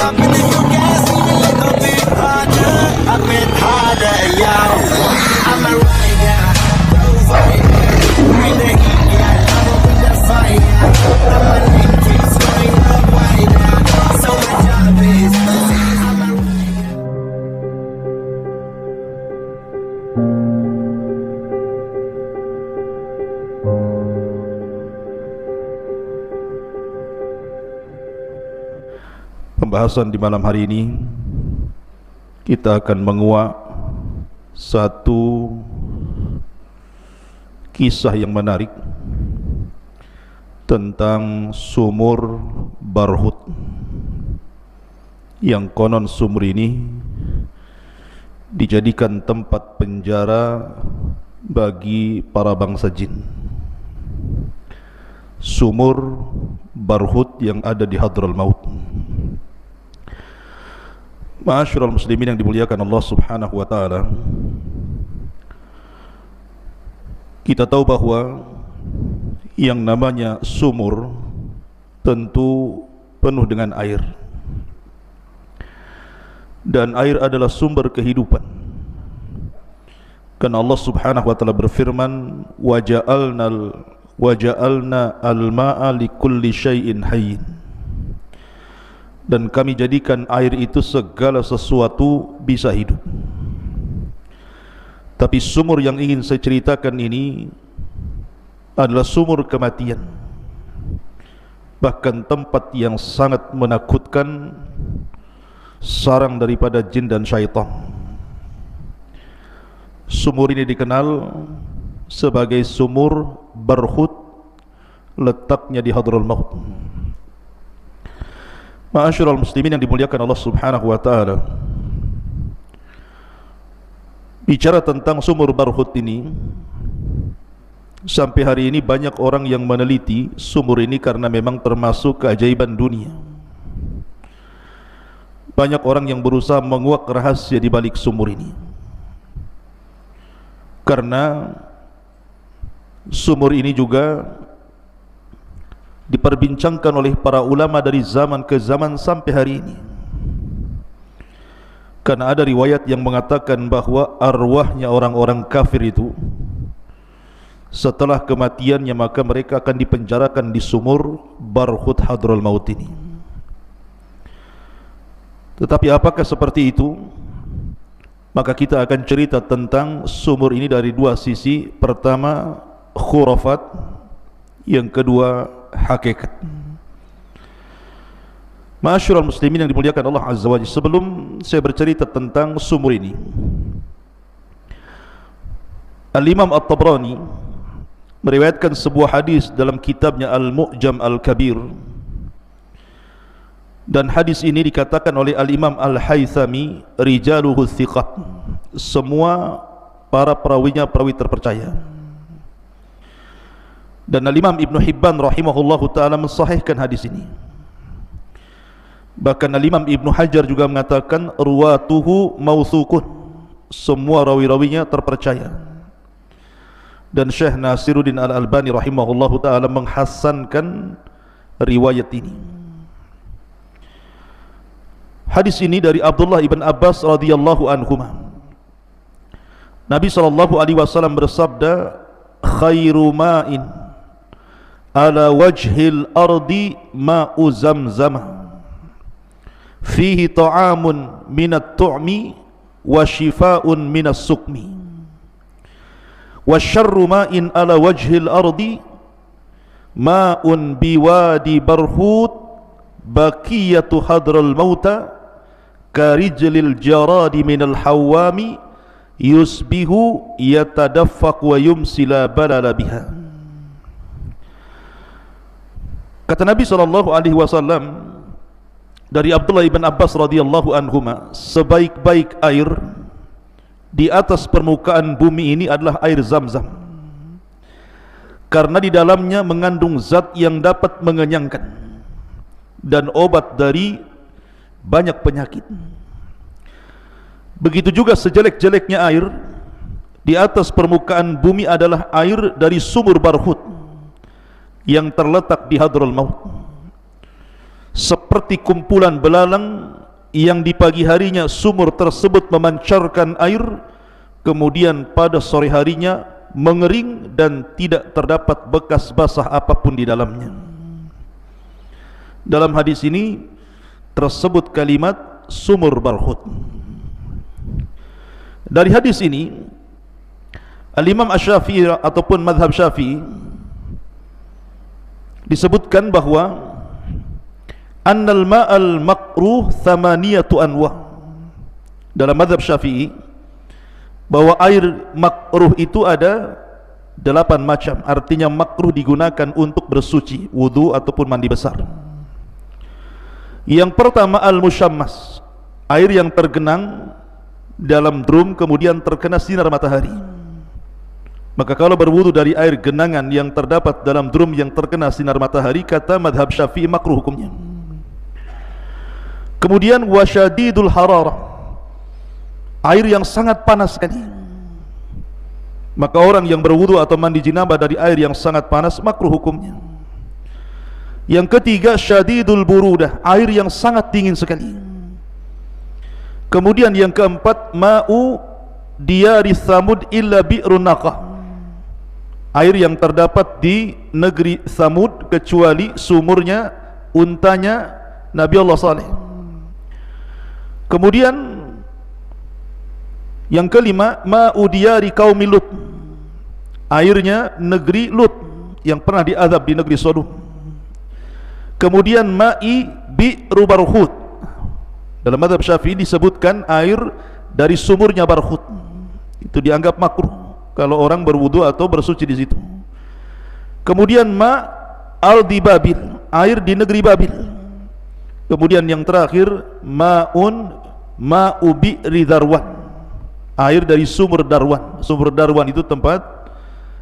jumping in your gas, even like a bit harder, a bit harder, yo. I'm a rider, provider, bring the heat, yeah, I'm up in the fire. I'm a link, keeps going up wider, so my job is, I'm a rider. Pembahasan di malam hari ini kita akan menguak satu kisah yang menarik tentang sumur Barhut, yang konon sumur ini dijadikan tempat penjara bagi para bangsa jin. Sumur Barhut yang ada di Hadral Maut. Ma'asyiral muslimin yang dimuliakan Allah Subhanahu wa taala, kita tahu bahwa yang namanya sumur tentu penuh dengan air, dan air adalah sumber kehidupan. Karena Allah Subhanahu wa taala berfirman, waja'alna al-ma'a likulli syai'in hayyin, dan kami jadikan air itu segala sesuatu bisa hidup. Tapi sumur yang ingin saya ceritakan ini adalah sumur kematian, bahkan tempat yang sangat menakutkan, sarang daripada jin dan syaitan. Sumur ini dikenal sebagai sumur Barhut, letaknya di Hadral Maut. Ma'asyiral muslimin yang dimuliakan Allah Subhanahu wa taala, bicara tentang sumur Barhut ini, sampai hari ini banyak orang yang meneliti sumur ini karena memang termasuk keajaiban dunia. Banyak orang yang berusaha menguak rahasia di balik sumur ini, karena sumur ini juga diperbincangkan oleh para ulama dari zaman ke zaman sampai hari ini. Karena ada riwayat yang mengatakan bahwa arwahnya orang-orang kafir itu setelah kematiannya maka mereka akan dipenjarakan di sumur Barhut Hadral Maut ini. Tetapi apakah seperti itu? Maka kita akan cerita tentang sumur ini dari dua sisi. Pertama, khurafat, yang kedua, hakikat. Ma'asyiral muslimin yang dimuliakan Allah Azza wa Jalla, sebelum saya bercerita tentang sumur ini, Al-Imam At-Tabrani meriwayatkan sebuah hadis dalam kitabnya Al-Mu'jam Al-Kabir, dan hadis ini dikatakan oleh Al-Imam Al-Haythami, rijaluhu thiqat, semua para perawinya perawi terpercaya. Dan Al-Imam Ibn Hibban rahimahullahu ta'ala mensahihkan hadis ini. Bahkan Al-Imam Ibn Hajar juga mengatakan ruwatuhu mawthukun, semua rawi-rawinya terpercaya. Dan Syekh Nasiruddin Al-Albani rahimahullahu ta'ala menghasankan riwayat ini. Hadis ini dari Abdullah ibn Abbas radhiyallahu anhuma. Nabi SAW bersabda, khairu ma'in ala wajhil ardi ma'u zamzam, fihi ta'amun minat tu'mi wa shifa'un minas sukmi, wa syarru ma'in ala wajhil ardi ma'un biwadi Barhut baqiyatu hadral mauta karijlil jaradi minal hawami yusbihu yatadaffaq wa yumsila balala biha. Kata Nabi SAW dari Abdullah ibn Abbas radhiyallahu anhuma, sebaik-baik air di atas permukaan bumi ini adalah air Zamzam, karena di dalamnya mengandung zat yang dapat mengenyangkan dan obat dari banyak penyakit. Begitu juga sejelek-jeleknya air di atas permukaan bumi adalah air dari sumur Barhut yang terletak di Hadral Maut, seperti kumpulan belalang yang di pagi harinya sumur tersebut memancarkan air, kemudian pada sore harinya mengering dan tidak terdapat bekas basah apapun di dalamnya. Dalam hadis ini tersebut kalimat sumur barhut. Dari hadis ini Al-Imam Asy-Syafi'i ataupun mazhab Syafi'i disebutkan bahwa annal ma'al makruh thamaniyatu anwa. Dalam mazhab Syafi'i bahwa air makruh itu ada 8 macam. Artinya makruh digunakan untuk bersuci, wudu ataupun mandi besar. Yang pertama al-musyammas, air yang tergenang dalam drum kemudian terkena sinar matahari. Maka kalau berwudu dari air genangan yang terdapat dalam drum yang terkena sinar matahari, kata madhab Syafi'i makruh hukumnya. Kemudian wasyadidul hararah, air yang sangat panas sekali. Maka orang yang berwudu atau mandi jinabah dari air yang sangat panas makruh hukumnya. Yang ketiga syadidul burudah, air yang sangat dingin sekali. Kemudian yang keempat ma'u diyari Thamud illa bi'run naqah, air yang terdapat di negeri Thamud kecuali sumurnya untanya Nabi Allah Saleh. Kemudian yang kelima ma'u diyari qaumi Lut, airnya negeri Lut yang pernah diazab di negeri Sodom. Kemudian ma'i bi'ru barhut, dalam mazhab Syafi'i disebutkan air dari sumurnya barhut, itu dianggap makruh kalau orang berwudu atau bersuci di situ. Kemudian ma al-di Babil, air di negeri Babil. Kemudian yang terakhir ma'u bi'ri Darwan, air dari sumur Darwan. Sumur Darwan itu tempat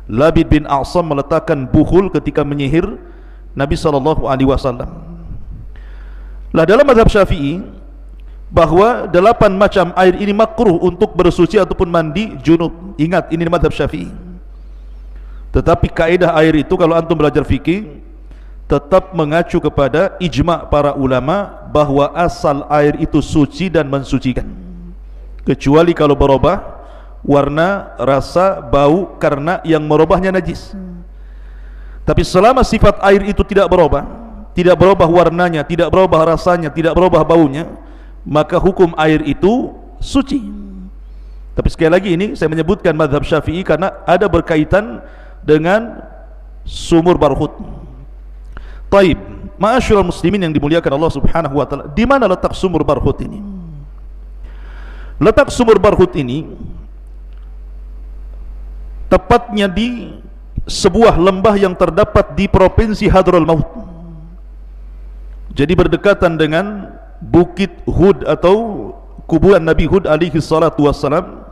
Labid bin A'sam meletakkan buhul ketika menyihir Nabi SAW. Lah dalam mazhab Syafi'i bahwa 8 macam air ini makruh untuk bersuci ataupun mandi junub. Ingat, ini mazhab Syafi'i. Tetapi kaidah air itu kalau antum belajar fikih tetap mengacu kepada ijma' para ulama bahwa asal air itu suci dan mensucikan, kecuali kalau berubah warna, rasa, bau karena yang merubahnya najis. Tapi selama sifat air itu tidak berubah warnanya, tidak berubah rasanya, tidak berubah baunya, maka hukum air itu suci. Tapi sekali lagi ini saya menyebutkan mazhab Syafi'i karena ada berkaitan dengan sumur barhut. Taib, ma'asyiral muslimin yang dimuliakan Allah Subhanahu wa taala, di mana letak sumur barhut ini? Letak sumur barhut ini tepatnya di sebuah lembah yang terdapat di provinsi Hadraul Maut. Jadi berdekatan dengan Bukit Hud atau kuburan Nabi Hud alaihi salatu wassalam.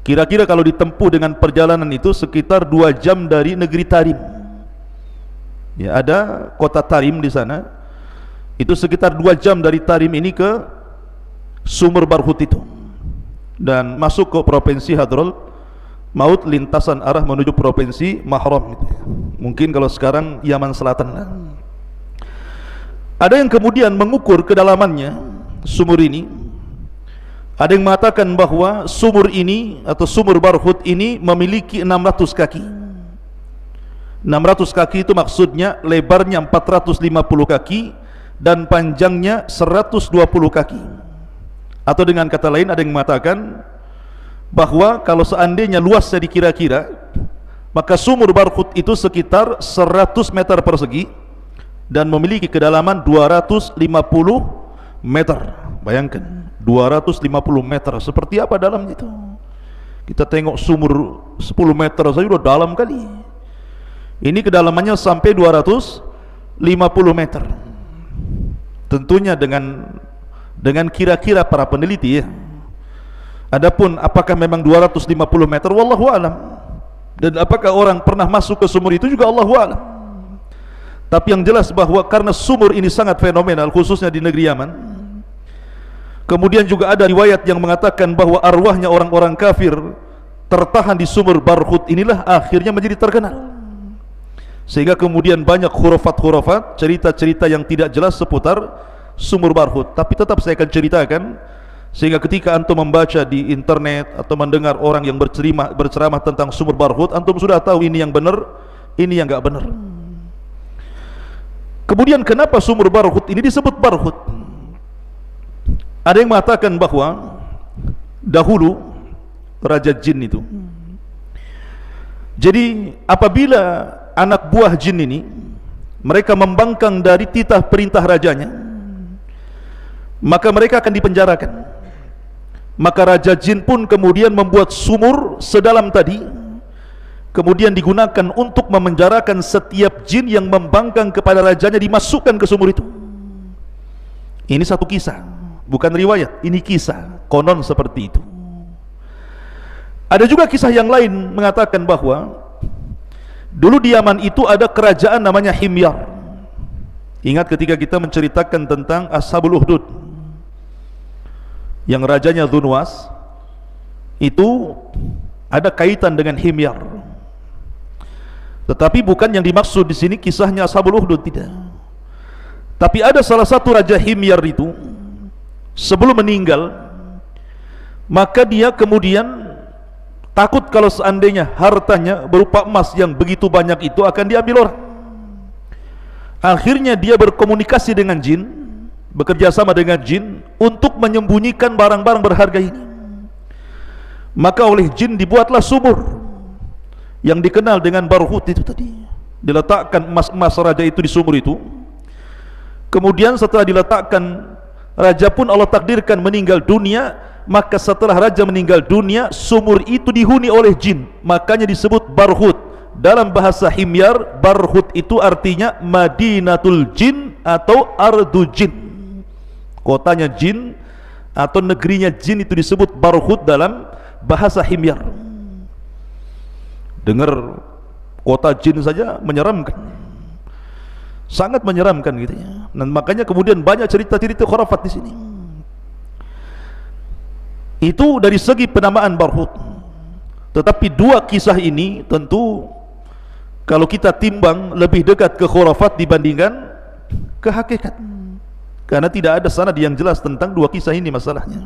Kira-kira kalau ditempuh dengan perjalanan itu sekitar 2 jam dari negeri Tarim. Ya, ada kota Tarim di sana. Itu sekitar 2 jam dari Tarim ini ke sumur barhut itu. Dan masuk ke provinsi Hadraul Maut, lintasan arah menuju provinsi Mahram gitu. Mungkin kalau sekarang Yaman Selatan. Ada yang kemudian mengukur kedalamannya sumur ini. Ada yang mengatakan bahwa sumur ini atau sumur barhut ini memiliki 600 kaki. 600 kaki itu maksudnya lebarnya 450 kaki dan panjangnya 120 kaki. Atau dengan kata lain ada yang mengatakan bahwa kalau seandainya luasnya dikira-kira, maka sumur barhut itu sekitar 100 meter persegi dan memiliki kedalaman 250 meter. Bayangkan 250 meter, seperti apa dalamnya itu? Kita tengok sumur 10 meter saja sudah dalam kali. Ini kedalamannya sampai 250 meter. Tentunya dengan kira-kira para peneliti ya. Adapun apakah memang 250 meter, wallahu alam. Dan apakah orang pernah masuk ke sumur itu juga Allahu a'lam. Tapi yang jelas bahwa karena sumur ini sangat fenomenal, khususnya di negeri Yaman. Kemudian juga ada riwayat yang mengatakan bahwa arwahnya orang-orang kafir tertahan di sumur barhut inilah akhirnya menjadi terkenal. Sehingga kemudian banyak khurafat-khurafat, cerita-cerita yang tidak jelas seputar sumur Barhut, tapi tetap saya akan ceritakan sehingga ketika antum membaca di internet atau mendengar orang yang berceramah tentang sumur Barhut, antum sudah tahu ini yang benar, ini yang enggak benar. Kemudian kenapa sumur Barhut ini disebut Barhut? Ada yang mengatakan bahwa dahulu raja jin itu, jadi apabila anak buah jin ini mereka membangkang dari titah perintah rajanya, maka mereka akan dipenjarakan. Maka raja jin pun kemudian membuat sumur sedalam tadi, kemudian digunakan untuk memenjarakan setiap jin yang membangkang kepada rajanya, dimasukkan ke sumur itu. Ini satu kisah, bukan riwayat, ini kisah, konon seperti itu. Ada juga kisah yang lain mengatakan bahwa dulu di Yaman itu ada kerajaan namanya Himyar. Ingat ketika kita menceritakan tentang Ashabul Ukhdud, yang rajanya Dzunwas, itu ada kaitan dengan Himyar. Tetapi bukan yang dimaksud di sini kisahnya Ashabul Ukhdud, tidak. Tapi ada salah satu raja Himyar itu sebelum meninggal, maka dia kemudian takut kalau seandainya hartanya berupa emas yang begitu banyak itu akan diambil orang. Akhirnya dia berkomunikasi dengan jin, bekerja sama dengan jin untuk menyembunyikan barang-barang berharga ini. Maka oleh jin dibuatlah sumur yang dikenal dengan Barhut itu tadi. Diletakkan emas-emas raja itu di sumur itu. Kemudian setelah diletakkan, raja pun Allah takdirkan meninggal dunia. Maka setelah raja meninggal dunia, sumur itu dihuni oleh jin, makanya disebut Barhut. Dalam bahasa Himyar, Barhut itu artinya Madinatul Jin atau Ardu Jin, kotanya jin atau negerinya jin, itu disebut Barhut dalam bahasa Himyar. Dengar kota jin saja menyeramkan, sangat menyeramkan gitu ya. Dan makanya kemudian banyak cerita-cerita khurafat di sini. Itu dari segi penamaan Barhut. Tetapi dua kisah ini tentu kalau kita timbang lebih dekat ke khurafat dibandingkan ke hakikat, karena tidak ada sanad yang jelas tentang dua kisah ini masalahnya.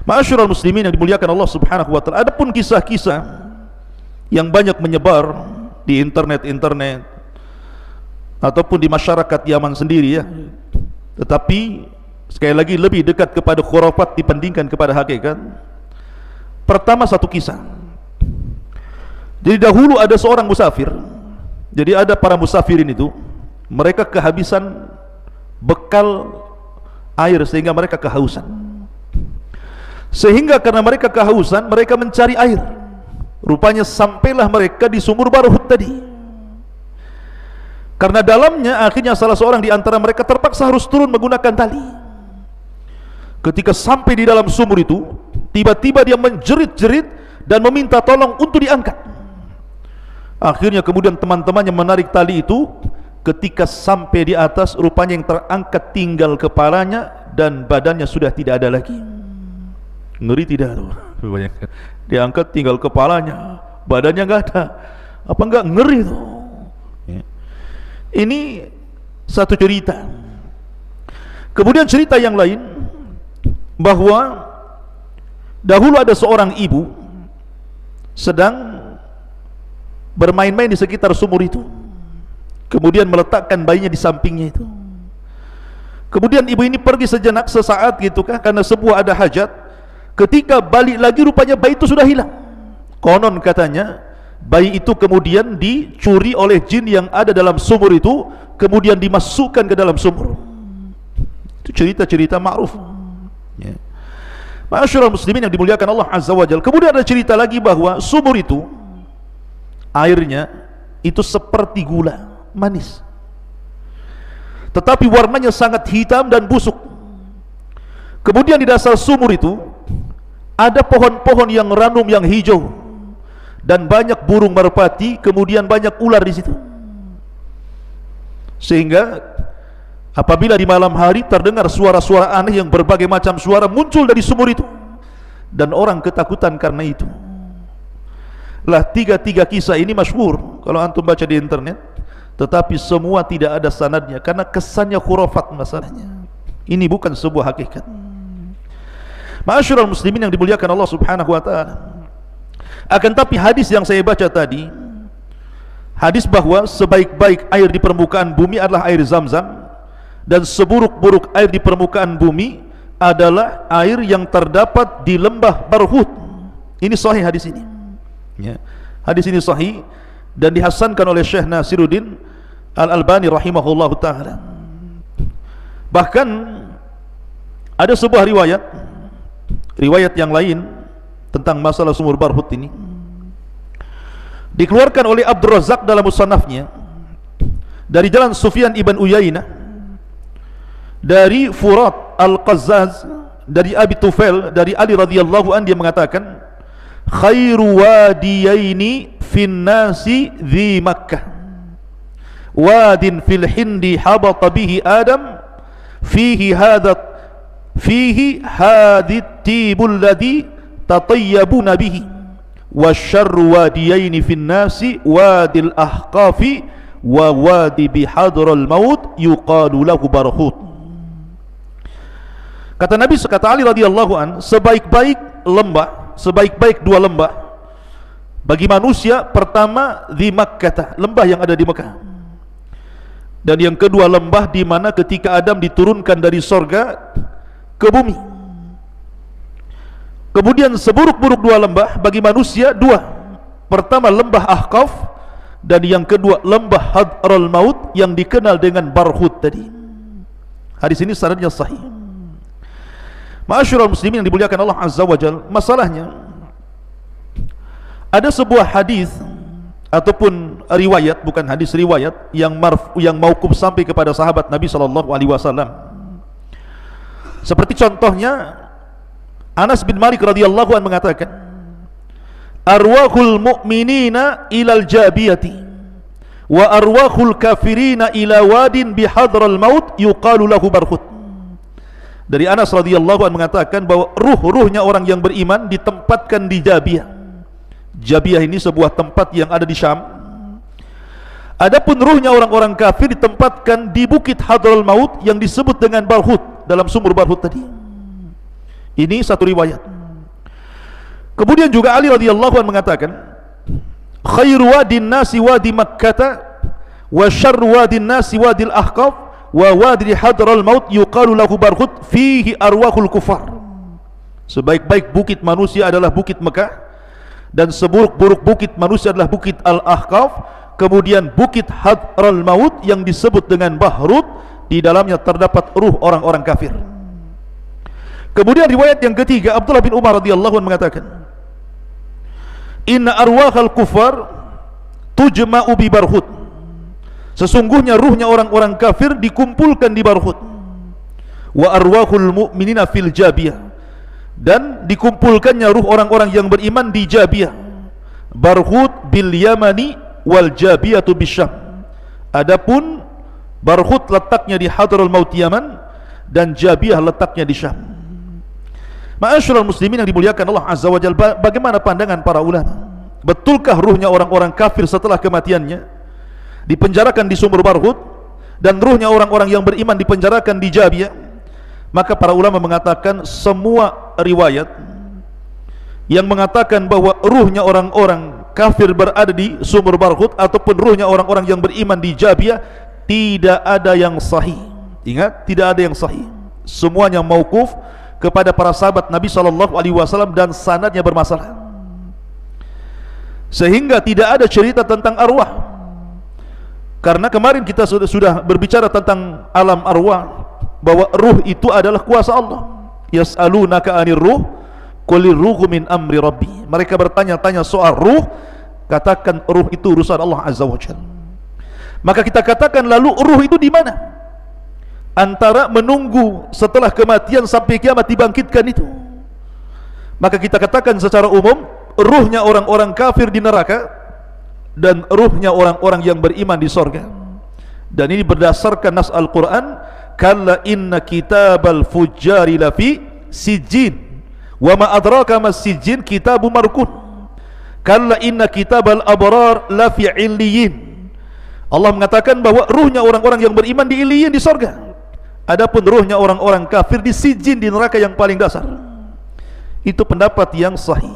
Ma'asyiral muslimin yang dimuliakan Allah Subhanahu wa taala, adapun kisah-kisah yang banyak menyebar di internet ataupun di masyarakat Yaman sendiri ya, tetapi sekali lagi lebih dekat kepada khurafat dibandingkan kepada hakikat. Pertama, satu kisah. Jadi dahulu ada seorang musafir. Jadi ada para musafirin itu, mereka kehabisan bekal air sehingga mereka kehausan. Sehingga karena mereka kehausan, mereka mencari air. Rupanya sampailah mereka di sumur Barhut tadi. Karena dalamnya, akhirnya salah seorang di antara mereka terpaksa harus turun menggunakan tali. Ketika sampai di dalam sumur itu, tiba-tiba dia menjerit-jerit dan meminta tolong untuk diangkat. Akhirnya kemudian teman-temannya menarik tali itu. Ketika sampai di atas, rupanya yang terangkat tinggal kepalanya dan badannya sudah tidak ada lagi. Ngeri tidak? Diangkat tinggal kepalanya, badannya nggak ada. Apa enggak ngeri tuh? Ini satu cerita. Kemudian cerita yang lain, bahwa dahulu ada seorang ibu sedang bermain-main di sekitar sumur itu, kemudian meletakkan bayinya di sampingnya itu. Kemudian ibu ini pergi sejenak, sesaat gitu kah, karena sebuah ada hajat. Ketika balik lagi, rupanya bayi itu sudah hilang. Konon katanya bayi itu kemudian dicuri oleh jin yang ada dalam sumur itu, kemudian dimasukkan ke dalam sumur. Itu cerita-cerita ma'ruf ya. Ma'asyiral muslimin yang dimuliakan Allah Azza wa Jalla. Kemudian ada cerita lagi bahwa sumur itu airnya itu seperti gula manis, tetapi warnanya sangat hitam dan busuk. Kemudian di dasar sumur itu ada pohon-pohon yang ranum yang hijau dan banyak burung merpati, kemudian banyak ular di situ. Sehingga apabila di malam hari terdengar suara-suara aneh yang berbagai macam suara muncul dari sumur itu, dan orang ketakutan karena itu. Lah tiga kisah ini masyhur kalau antum baca di internet. tetapi semua tidak ada sanadnya karena kesannya khurafat masalahnya. Ini bukan sebuah hakikat. Ma'asyiral muslimin yang dimuliakan Allah Subhanahu wa taala. Akan tapi hadis yang saya baca tadi, hadis bahwa sebaik-baik air di permukaan bumi adalah air Zam-Zam, dan seburuk-buruk air di permukaan bumi adalah air yang terdapat di lembah Barhut. Ini sahih hadis ini. Ya. Hadis ini sahih dan dihasankan oleh Syekh Nasiruddin Al-Albani rahimahullahu taala. Bahkan ada sebuah riwayat yang lain tentang masalah sumur Barhut ini dikeluarkan oleh Abdul Razak dalam musannafnya dari jalan Sufyan ibn Uyainah dari Furat Al-Qazzaz dari Abi Tufail dari Ali radhiyallahu anhu, dia mengatakan khairu wadiyaini fin nasi dhi Makkah wadin fil hindi habata bihi Adam fihi hadhi tibul ladhi tatayyabuna bihi wa syarru wadiyaini fin nasi wadil ahqafi wa wadi bihadral maut yuqalu lahu Barhut. Kata Nabi, kata Ali radhiyallahu an, sebaik-baik dua lembah bagi manusia, pertama di Makkah, lembah yang ada di Mekah, dan yang kedua lembah di mana ketika Adam diturunkan dari sorga ke bumi. Kemudian seburuk-buruk dua lembah bagi manusia, dua, pertama lembah Ahqaf dan yang kedua lembah Hadral Maut yang dikenal dengan Barhut tadi. Hadis ini sanadnya sahih. Ma'asyiral muslimin yang dimuliakan Allah Azza wa Jalla, masalahnya ada sebuah hadis ataupun riwayat, bukan hadis, riwayat yang mauquf sampai kepada sahabat Nabi sallallahu alaihi wasallam. Seperti contohnya Anas bin Malik radhiyallahu anhu mengatakan, arwahul mu'minina ilal jabiyati wa arwahul kafirina ila wadin bihadral maut yuqalu lahu Barhut. Dari Anas radhiyallahu anhu mengatakan bahwa ruh-ruhnya orang yang beriman ditempatkan di Jabiyah. Jabiyah ini sebuah tempat yang ada di Syam. Adapun ruhnya orang-orang kafir ditempatkan di bukit Hadral Maut yang disebut dengan Barhut, dalam sumur Barhut tadi. Ini satu riwayat. Kemudian juga Ali radhiyallahu anhu mengatakan, khairu wadin nasi wadi Makkah wa syarru wadin nasi wadil Ahqaf wa wadi Hadral Maut yuqalu lahu Barhut fihi arwahul kufar. Sebaik-baik bukit manusia adalah bukit Mekah, dan seburuk-buruk bukit manusia adalah bukit Al-Ahqaf. Kemudian bukit Hadral Maut yang disebut dengan Barhut, di dalamnya terdapat ruh orang-orang kafir. Kemudian riwayat yang ketiga, Abdullah bin Umar radhiyallahu anhu mengatakan, inna arwahal kufar tujma'u bi Barhut. Sesungguhnya ruhnya orang-orang kafir dikumpulkan di Barhut. Wa arwahul mu'minina fil Jabiyah, dan dikumpulkannya ruh orang-orang yang beriman di Jabiyah. Barhut bil Yamani wal Jabiyatu bisyam. Adapun Barhut letaknya di Hadral Maut Yaman dan Jabiyah letaknya di Syam. Ma'asyiral muslimin yang dimuliakan Allah Azza wa Jalla, bagaimana pandangan para ulama? Betulkah ruhnya orang-orang kafir setelah kematiannya dipenjarakan di sumur Barhut, dan ruhnya orang-orang yang beriman dipenjarakan di Jabiyah? Maka para ulama mengatakan semua riwayat yang mengatakan bahwa ruhnya orang-orang kafir berada di sumur Barhut ataupun ruhnya orang-orang yang beriman di Jabiyah, tidak ada yang sahih. Ingat, tidak ada yang sahih. Semuanya mauquf kepada para sahabat Nabi SAW dan sanadnya bermasalah, sehingga tidak ada cerita tentang arwah. Karena kemarin kita sudah berbicara tentang alam arwah, bahwa ruh itu adalah kuasa Allah. Yas'alunaka 'anir ruh qulir ruhu min amri rabbi. Mereka bertanya-tanya soal ruh, katakan ruh itu urusan Allah Azza wa Jalla. Maka kita katakan, lalu ruh itu di mana? Antara menunggu setelah kematian sampai kiamat dibangkitkan itu. Maka kita katakan secara umum, ruhnya orang-orang kafir di neraka dan ruhnya orang-orang yang beriman di sorga. Dan ini berdasarkan nas Al-Quran, kalla inna kitabal fujjari lafi sijjin wa ma adraka mas sijjin kitabu markun kalla inna kitabal abrar lafi illiyin. Allah mengatakan bahwa ruhnya orang-orang yang beriman di Iliyin di sorga, adapun ruhnya orang-orang kafir di Sijin di neraka yang paling dasar. Itu pendapat yang sahih.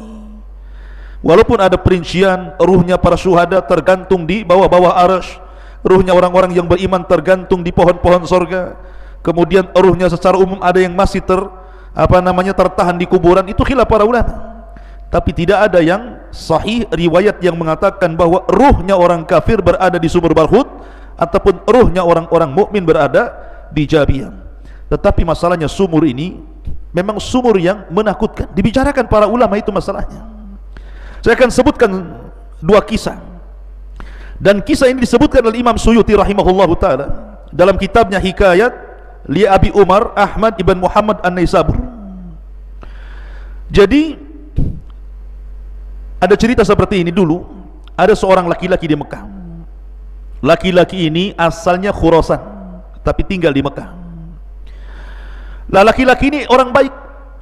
Walaupun ada perincian, ruhnya para syuhada tergantung di bawah-bawah arasy, ruhnya orang-orang yang beriman tergantung di pohon-pohon sorga, kemudian ruhnya secara umum ada yang masih tertahan di kuburan. Itu khilaf para ulama. Tapi tidak ada yang sahih riwayat yang mengatakan bahwa ruhnya orang kafir berada di sumur Barhut ataupun ruhnya orang-orang mukmin berada di Jabiyah. Tetapi masalahnya sumur ini memang sumur yang menakutkan. Dibicarakan para ulama itu masalahnya. Saya akan sebutkan dua kisah. Dan kisah ini disebutkan oleh Imam Suyuti rahimahullahu taala dalam kitabnya Hikayat li Abi Umar Ahmad ibn Muhammad An-Naisabur. Jadi ada cerita seperti ini dulu. Ada seorang laki-laki di Mekah. Laki-laki ini asalnya Khurasan, tapi tinggal di Mekah. Lah laki-laki ini orang baik.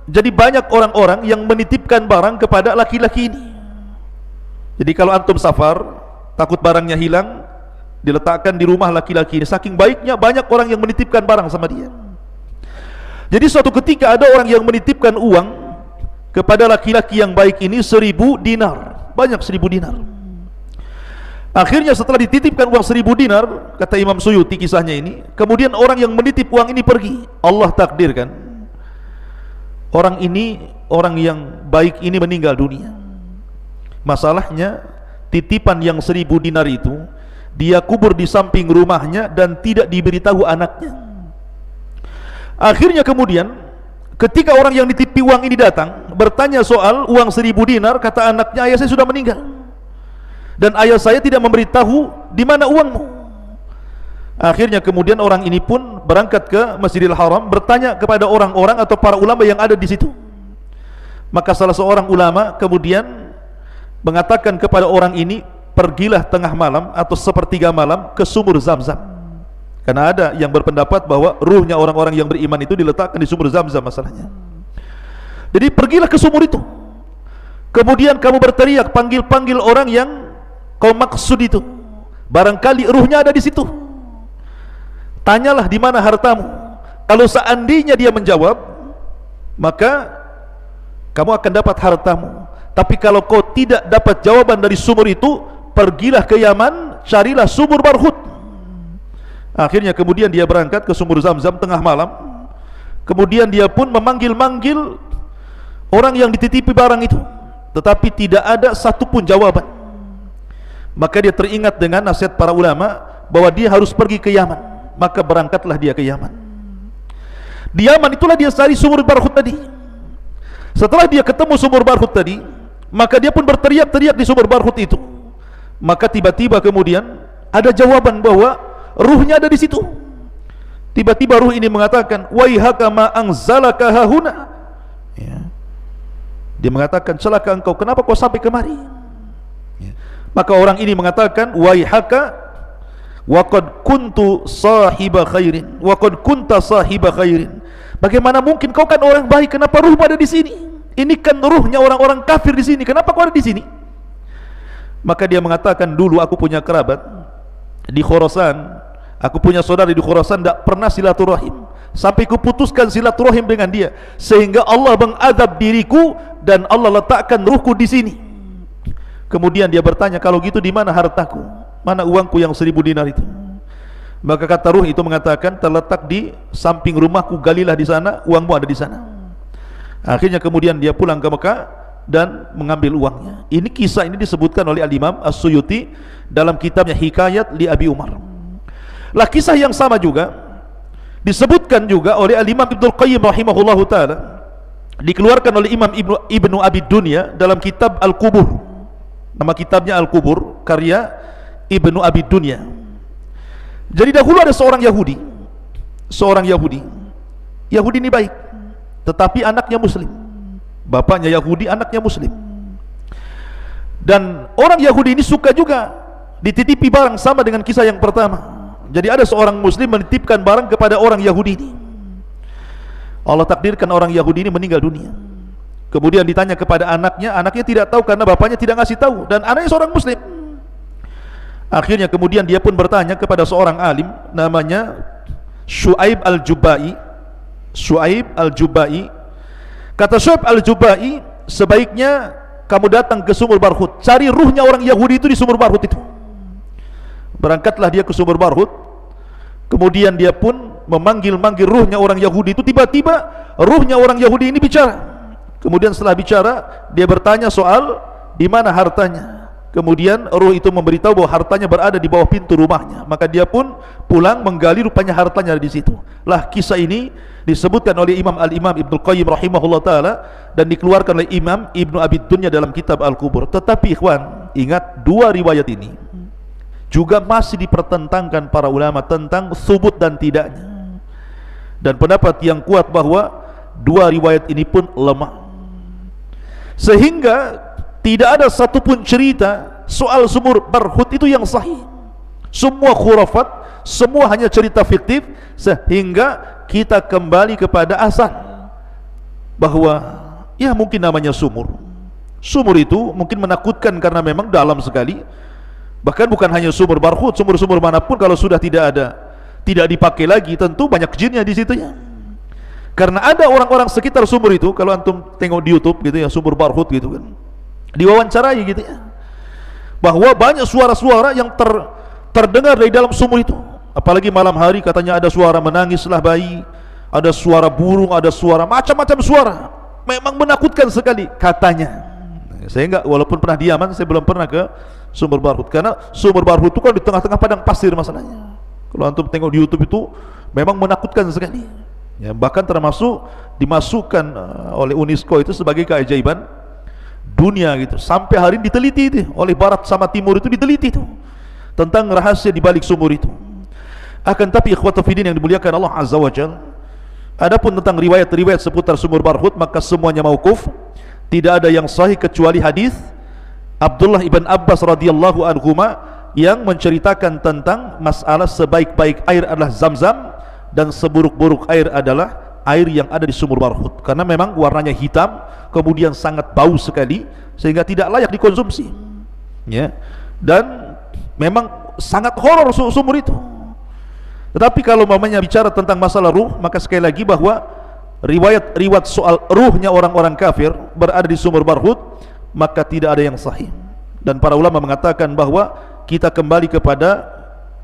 Jadi banyak orang-orang yang menitipkan barang kepada laki-laki ini. Jadi kalau antum safar, takut barangnya hilang, diletakkan di rumah laki-laki ini. Saking baiknya banyak orang yang menitipkan barang sama dia. Jadi suatu ketika ada orang yang menitipkan uang kepada laki-laki yang baik ini 1000 dinar. Banyak 1000 dinar. Akhirnya setelah dititipkan uang 1000 dinar, kata Imam Suyuti kisahnya ini, kemudian orang yang menitip uang ini pergi. Allah takdirkan orang ini, orang yang baik ini meninggal dunia. Masalahnya titipan yang 1000 dinar itu dia kubur di samping rumahnya dan tidak diberitahu anaknya. Akhirnya kemudian ketika orang yang ditipi uang ini datang bertanya soal uang 1000 dinar, kata anaknya, ayah saya sudah meninggal dan ayah saya tidak memberitahu di mana uangmu. Akhirnya kemudian orang ini pun berangkat ke Masjidil Haram bertanya kepada orang-orang atau para ulama yang ada di situ. Maka salah seorang ulama kemudian mengatakan kepada orang ini, pergilah tengah malam atau sepertiga malam ke sumur Zam-Zam. Karena ada yang berpendapat bahwa ruhnya orang-orang yang beriman itu diletakkan di sumur Zam-Zam masalahnya. Jadi pergilah ke sumur itu. Kemudian kamu berteriak, panggil-panggil orang yang kau maksud itu. Barangkali ruhnya ada di situ. Tanyalah di mana hartamu. Kalau seandainya dia menjawab, maka kamu akan dapat hartamu. Tapi kalau kau tidak dapat jawaban dari sumur itu, pergilah ke Yaman, carilah sumur Barhut. Akhirnya kemudian dia berangkat ke sumur Zam-Zam tengah malam. Kemudian dia pun memanggil-manggil orang yang dititipi barang itu, tetapi tidak ada satupun jawaban. Maka dia teringat dengan nasihat para ulama bahwa dia harus pergi ke Yaman. Maka berangkatlah dia ke Yaman. Di Yaman itulah dia cari sumur Barhut tadi. Setelah dia ketemu sumur Barhut tadi, maka dia pun berteriak-teriak di sumur Barhut itu. Maka tiba-tiba kemudian ada jawaban bahwa ruhnya ada di situ. Tiba-tiba ruh ini mengatakan, waihaka ma anzalaka hahuna. Ya. Dia mengatakan, celaka engkau, kenapa kau sampai kemari? Ya. Maka orang ini mengatakan, waihaka waqad kuntu sahiba khairin, waqad kunta sahiba khairin. Bagaimana mungkin, kau kan orang baik, kenapa ruh ada di sini? Ini kan ruhnya orang-orang kafir di sini, kenapa kau ada di sini? Maka dia mengatakan, dulu aku punya kerabat di Khurasan, aku punya saudara di Khurasan, tidak pernah silaturahim, sampai kuputuskan silaturahim dengan dia, sehingga Allah mengadab diriku dan Allah letakkan ruhku di sini. Kemudian dia bertanya, kalau gitu di mana hartaku, mana uangku yang 1000 dinar itu? Maka kata ruh itu mengatakan, terletak di samping rumahku, galilah di sana, uangmu ada di sana. Akhirnya kemudian dia pulang ke Mekah dan mengambil uangnya. Ini kisah ini disebutkan oleh Al-Imam As-Suyuti dalam kitabnya Hikayat li Abi Umar. Lah kisah yang sama juga disebutkan juga oleh Al-Imam Ibnul Qayyim rahimahullahu ta'ala, dikeluarkan oleh Imam Ibnu Abi Dunya dalam kitab Al-Qubur. Nama kitabnya Al-Qubur, karya Ibnu Abi Dunya. Jadi dahulu ada seorang Yahudi. Yahudi ini baik, tetapi anaknya Muslim. Bapaknya Yahudi, anaknya Muslim. Dan orang Yahudi ini suka juga dititipi barang, sama dengan kisah yang pertama. Jadi ada seorang Muslim menitipkan barang kepada orang Yahudi ini. Allah takdirkan orang Yahudi ini meninggal dunia. Kemudian ditanya kepada anaknya, anaknya tidak tahu karena bapaknya tidak ngasih tahu, dan anaknya seorang Muslim. Akhirnya kemudian dia pun bertanya kepada seorang alim namanya Syuaib Al-Jubai. Syuaib Al-Jubai, kata Syuaib Al-Jubai, sebaiknya kamu datang ke sumur Barhut, cari ruhnya orang Yahudi itu di sumur Barhut itu. Berangkatlah dia ke sumur Barhut. Kemudian dia pun memanggil-manggil ruhnya orang Yahudi itu. Tiba-tiba ruhnya orang Yahudi ini bicara. Kemudian setelah bicara, dia bertanya soal di mana hartanya. Kemudian ruh itu memberitahu bahwa hartanya berada di bawah pintu rumahnya. Maka dia pun pulang menggali, rupanya hartanya ada di situ. Lah kisah ini disebutkan oleh Imam Al-Imam Ibnu Qayyim rahimahullah ta'ala, dan dikeluarkan oleh Imam Ibnu Abi Dunya dalam kitab Al-Kubur. Tetapi ikhwan, ingat dua riwayat ini juga masih dipertentangkan para ulama tentang subut dan tidaknya. Dan pendapat yang kuat bahwa dua riwayat ini pun lemah, sehingga tidak ada satupun cerita soal sumur Barhut itu yang sahih. Semua khurafat, semua hanya cerita fiktif, sehingga kita kembali kepada asal bahwa ya mungkin namanya sumur. Sumur itu mungkin menakutkan karena memang dalam sekali. Bahkan bukan hanya sumur Barhut, sumur-sumur manapun kalau sudah tidak ada, tidak dipakai lagi, tentu banyak jinnya di situ ya. Karena ada orang-orang sekitar sumur itu, kalau antum tengok di YouTube gitu ya, sumur Barhut gitu kan, diwawancarai gitu ya, bahwa banyak suara-suara yang terdengar dari dalam sumur itu. Apalagi malam hari katanya ada suara menangislah bayi, ada suara burung, ada suara macam-macam suara. Memang menakutkan sekali katanya. Saya enggak, walaupun pernah diaman, saya belum pernah ke sumur Barhut, karena sumur Barhut itu kan di tengah-tengah padang pasir masalahnya. Kalau antum tengok di YouTube itu memang menakutkan sekali ya, bahkan termasuk dimasukkan oleh UNESCO itu sebagai keajaiban dunia gitu. Sampai hari ini diteliti itu oleh barat sama timur, itu diteliti itu tentang rahasia di balik sumur itu. Akan tapi ikhwata fillah yang dimuliakan Allah Azza wa Jalla, adapun tentang riwayat-riwayat seputar sumur Barhut, maka semuanya mauquf. Tidak ada yang sahih kecuali hadis Abdullah ibn Abbas radhiyallahu anhuma yang menceritakan tentang masalah sebaik-baik air adalah Zam-Zam dan seburuk-buruk air adalah air yang ada di sumur Barhut, karena memang warnanya hitam, kemudian sangat bau sekali sehingga tidak layak dikonsumsi ya. Dan memang sangat horor sumur itu. Tetapi kalau mamanya bicara tentang masalah ruh, maka sekali lagi bahwa riwayat-riwayat soal ruhnya orang-orang kafir berada di sumur Barhut, maka tidak ada yang sahih. Dan para ulama mengatakan bahwa kita kembali kepada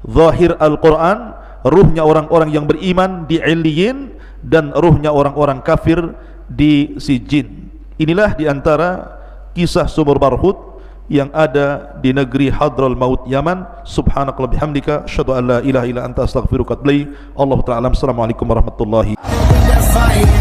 zahir Al-Quran, ruhnya orang-orang yang beriman di Illiyin dan ruhnya orang-orang kafir di Sijin. Inilah diantara kisah sumur Barhut yang ada di negeri Hadral Maut Yaman. Subhanakallah bihamdika, asyhadu an la ilaha illa anta, astaghfiruka wa atubu ilaik. Allah ta'ala. Assalamualaikum warahmatullahi wabarakatuh.